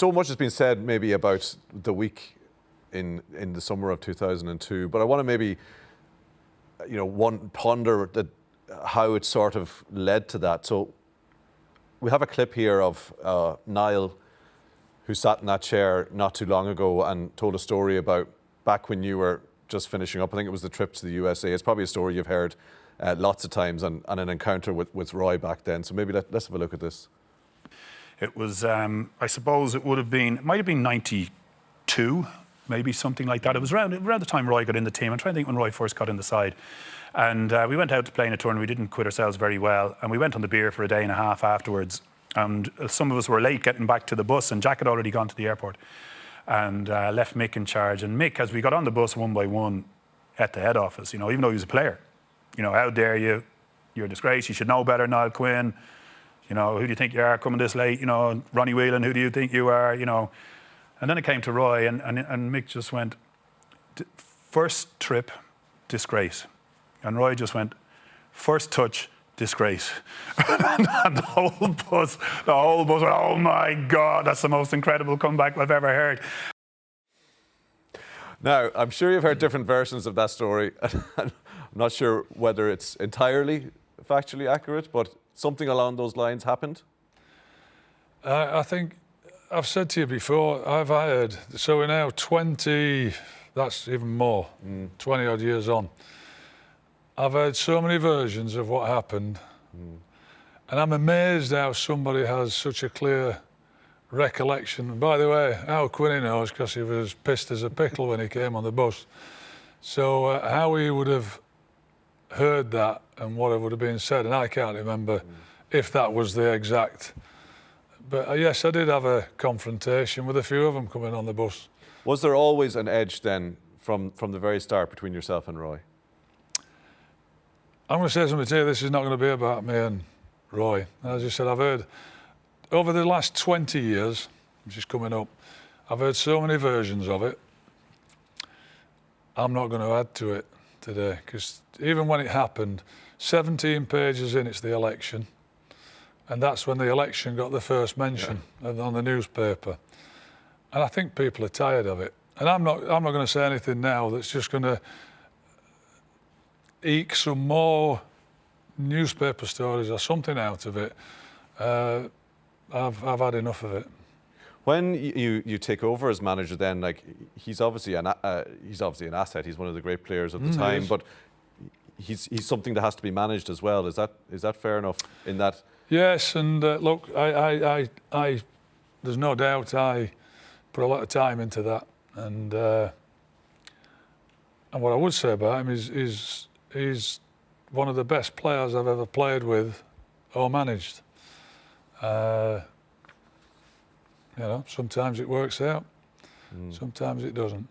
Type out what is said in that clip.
So much has been said maybe about the week in the summer of 2002, but I want to maybe, ponder that how it sort of led to that. So we have a clip here of Niall, who sat in that chair not too long ago and told a story about back when you were just finishing up. I think it was the trip to the USA. It's probably a story you've heard lots of times, and an encounter with Roy back then. So maybe let's have a look at this. It was, I suppose it might have been 92, maybe something like that. It was around the time Roy got in the team. I'm trying to think when Roy first got in the side. And we went out to play in a tournament. We didn't quit ourselves very well. And we went on the beer for a day and a half afterwards. And some of us were late getting back to the bus, and Jack had already gone to the airport and left Mick in charge. And Mick, as we got on the bus one by one at the head office, even though he was a player, how dare you? You're a disgrace. You should know better, Niall Quinn. Who do you think you are coming this late? Ronnie Whelan, who do you think you are? And then it came to Roy, and Mick just went, first trip, disgrace. And Roy just went, first touch, disgrace. And the whole bus went, oh my God, that's the most incredible comeback I've ever heard. Now, I'm sure you've heard different versions of that story. I'm not sure whether it's entirely factually accurate, but something along those lines happened? I think I've said to you before, I've heard, so we're now 20, that's even more, 20 odd years on. I've heard so many versions of what happened, and I'm amazed how somebody has such a clear recollection. And by the way, how Quinn knows, because he was pissed as a pickle when he came on the bus. So how he would have heard that and what would have been said, and I can't remember if that was the exact. But yes, I did have a confrontation with a few of them coming on the bus. Was there always an edge then from the very start between yourself and Roy? I'm going to say something to you, this is not going to be about me and Roy. As you said, I've heard, over the last 20 years, which is coming up, I've heard so many versions of it. I'm not going to add to it today, because even when it happened, 17 pages in, it's the election. And that's when the election got the first mention on the newspaper. And I think people are tired of it. And I'm not going to say anything now that's just going to eke some more newspaper stories or something out of it. I've had enough of it. When you take over as manager, then he's obviously an asset. He's one of the great players of the time, but he's something that has to be managed as well. Is that fair enough? In that. Yes, and look, I there's no doubt I put a lot of time into that, and what I would say about him is he's one of the best players I've ever played with or managed. Sometimes it works out, sometimes it doesn't.